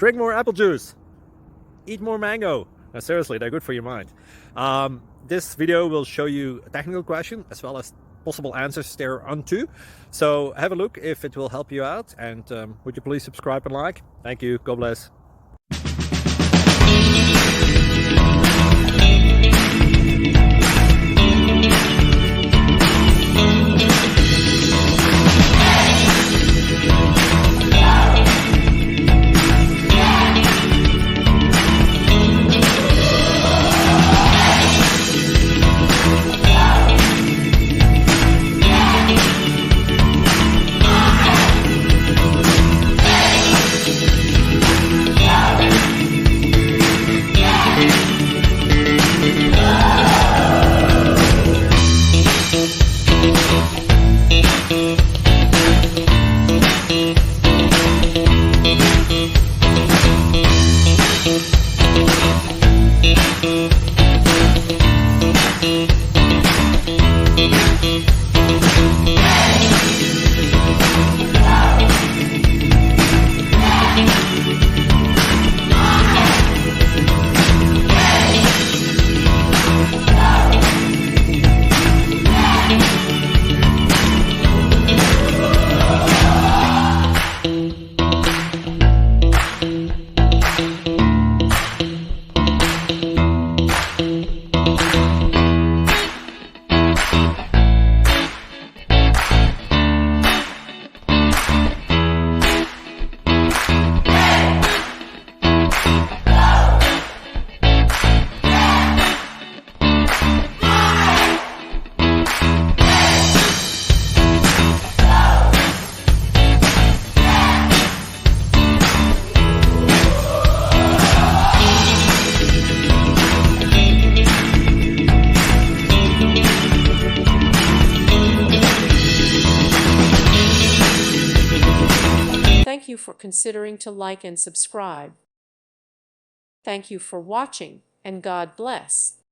drink more apple juice, eat more mango. No, seriously, they're good for your mind. This video will show you a technical question as well as possible answers thereunto. So have a look if it will help you out, and would you please subscribe and like? Thank you. God bless. Thank you for considering to like and subscribe. Thank you for watching, and God bless.